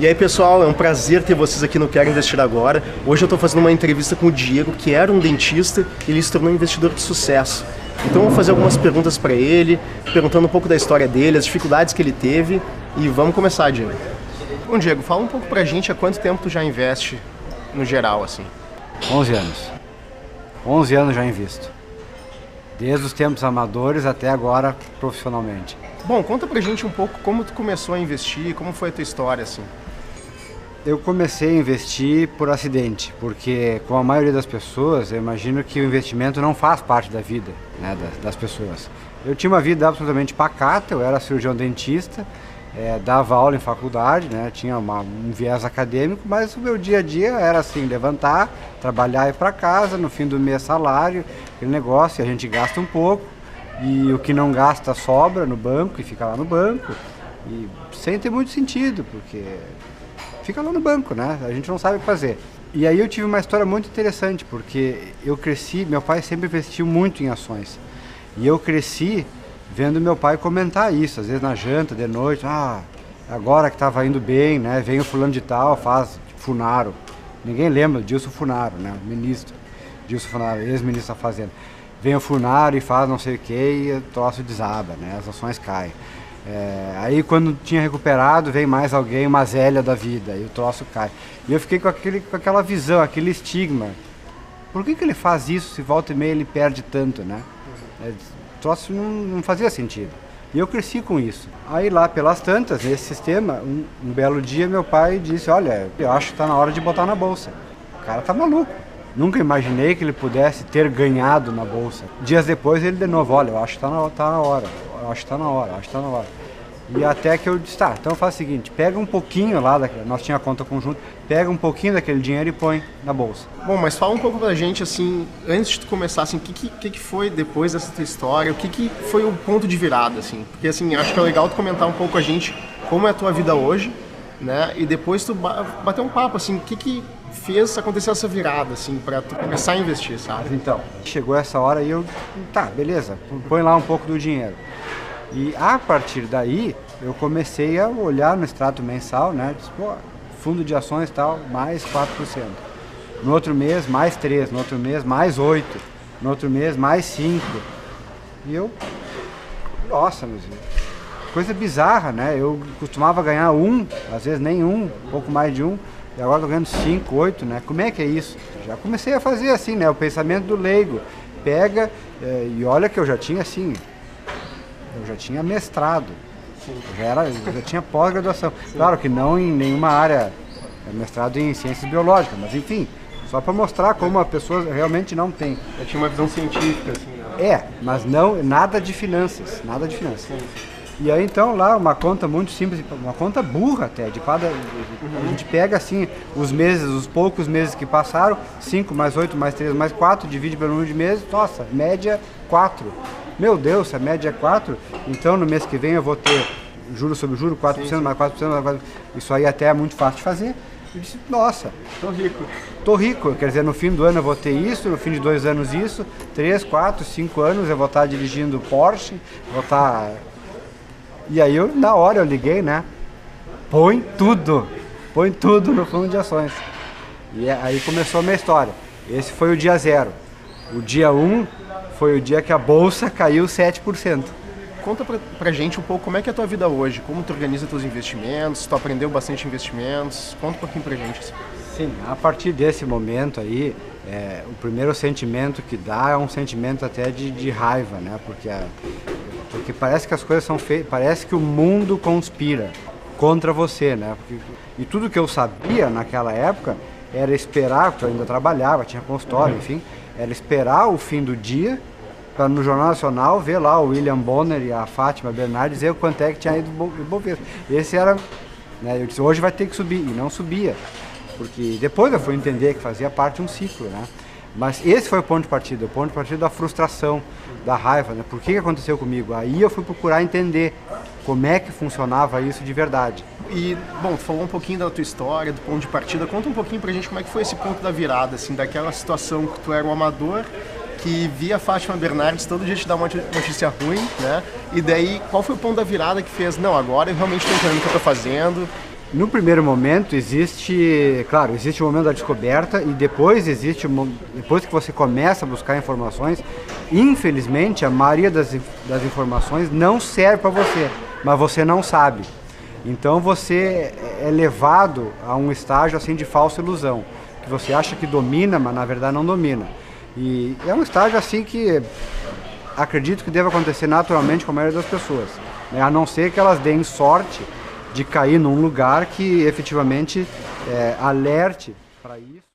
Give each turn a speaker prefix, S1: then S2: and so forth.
S1: E aí, pessoal, é um prazer ter vocês aqui no Quero Investir Agora. Hoje eu estou fazendo uma entrevista com o Diego, que era um dentista e ele se tornou um investidor de sucesso. Então eu vou fazer algumas perguntas para ele, perguntando um pouco da história dele, as dificuldades que ele teve, e vamos começar, Diego. Bom, Diego, fala um pouco pra gente há quanto tempo tu já investe no geral, assim.
S2: 11 anos. 11 anos já invisto. Desde os tempos amadores até agora profissionalmente.
S1: Bom, conta pra gente um pouco como tu começou a investir, como foi a tua história, assim.
S2: Eu comecei a investir por acidente, porque com a maioria das pessoas, eu imagino que o investimento não faz parte da vida, né, das pessoas. Eu tinha uma vida absolutamente pacata, eu era cirurgião dentista, dava aula em faculdade, né, tinha um viés acadêmico, mas o meu dia a dia era assim, levantar, trabalhar e ir para casa, no fim do mês salário, aquele negócio, a gente gasta um pouco, e o que não gasta sobra no banco e fica lá no banco, e sem ter muito sentido, porque fica lá no banco, né? A gente não sabe o que fazer. E aí eu tive uma história muito interessante, porque eu cresci, meu pai sempre investiu muito em ações. E eu cresci vendo meu pai comentar isso, às vezes na janta, de noite, agora que estava indo bem, né? Vem o fulano de tal, faz Funaro. Ninguém lembra, Dilson Funaro, né? O ministro, Dilson Funaro, ex-ministro da Fazenda. Vem o Funaro e faz não sei o que e o troço desaba, né? As ações caem. Aí quando tinha recuperado, vem mais alguém, uma zélia da vida, e o troço cai. E eu fiquei com aquela visão, aquele estigma. Por que ele faz isso se volta e meia ele perde tanto, né? O troço não fazia sentido. E eu cresci com isso. Aí lá pelas tantas, nesse sistema, um belo dia meu pai disse, olha, eu acho que está na hora de botar na bolsa. O cara tá maluco. Nunca imaginei que ele pudesse ter ganhado na bolsa. Dias depois ele de novo, olha, eu acho que tá na hora, eu acho que tá na hora. E até que eu disse, tá, então faz o seguinte, pega um pouquinho lá, nós tínhamos a conta conjunta, pega um pouquinho daquele dinheiro e põe na bolsa.
S1: Bom, mas fala um pouco pra gente, assim, antes de tu começar, assim, o que foi depois dessa tua história, o que foi o ponto de virada, assim? Porque, assim, acho que é legal tu comentar um pouco com a gente como é a tua vida hoje, né? E depois tu bater um papo, assim, o que fez acontecer essa virada, assim, pra tu começar a investir, sabe?
S2: Então, chegou essa hora e eu, tá, beleza, põe lá um pouco do dinheiro. E a partir daí, eu comecei a olhar no extrato mensal, né, disse, pô, fundo de ações e tal, mais 4%. No outro mês, mais 3%, no outro mês, mais 8%, no outro mês, mais 5%. E eu, nossa, meu Deus, coisa bizarra, né, eu costumava ganhar 1%, às vezes nem 1%, um pouco mais de 1%. E agora estou ganhando 5, 8, né? Como é que é isso? Já comecei a fazer assim, né? O pensamento do leigo. Pega, e olha que eu já tinha assim, eu já tinha mestrado, eu já tinha pós-graduação. Claro que não em nenhuma área, mestrado em ciências biológicas, mas enfim, só para mostrar como a pessoa realmente não tem.
S1: Eu tinha uma visão científica, assim, né?
S2: Mas não, nada de finanças, nada de finanças. Sim. E aí então lá uma conta muito simples, uma conta burra até, a gente pega assim os meses, os poucos meses que passaram, 5 mais 8 mais 3 mais 4, divide pelo número de meses, nossa, média 4. Meu Deus, se a média é 4, então no mês que vem eu vou ter juros sobre juros, 4%, sim. Mais 4%, mais 4%, isso aí até é muito fácil de fazer. Eu disse, nossa, tô rico, quer dizer, no fim do ano eu vou ter isso, no fim de 2 anos isso, 3, 4, 5 anos eu vou estar dirigindo Porsche, vou estar... E aí, na hora eu liguei, né? Põe tudo no fundo de ações. E aí começou a minha história. Esse foi o dia 0. O dia 1 foi o dia que a bolsa caiu 7%.
S1: Conta pra gente um pouco como é que é a tua vida hoje, como tu organiza teus investimentos, tu aprendeu bastante investimentos, conta um pouquinho pra gente. Assim.
S2: Sim, a partir desse momento aí, o primeiro sentimento que dá é um sentimento até de raiva, né? Porque parece que as coisas são feitas, parece que o mundo conspira contra você, né? E tudo que eu sabia naquela época era esperar, porque eu ainda trabalhava, tinha consultório, enfim, era esperar o fim do dia para no Jornal Nacional ver lá o William Bonner e a Fátima Bernardes dizer o quanto é que tinha ido o Bovespa. Esse era, né? Eu disse, hoje vai ter que subir, e não subia, porque depois eu fui entender que fazia parte de um ciclo, né? Mas esse foi o ponto de partida da frustração, da raiva, né? Por que aconteceu comigo? Aí eu fui procurar entender como é que funcionava isso de verdade.
S1: E, bom, tu falou um pouquinho da tua história, do ponto de partida, conta um pouquinho pra gente como é que foi esse ponto da virada, assim, daquela situação que tu era um amador, que via a Fátima Bernardes todo dia te dar uma notícia ruim, né? E daí, qual foi o ponto da virada que fez, não, agora eu realmente estou entendendo o que eu estou fazendo?
S2: No primeiro momento existe o momento da descoberta e depois depois que você começa a buscar informações, infelizmente a maioria das informações não serve para você, mas você não sabe. Então você é levado a um estágio assim de falsa ilusão, que você acha que domina, mas na verdade não domina. E é um estágio assim que acredito que deve acontecer naturalmente com a maioria das pessoas, né? A não ser que elas deem sorte de cair num lugar que efetivamente alerte para isso.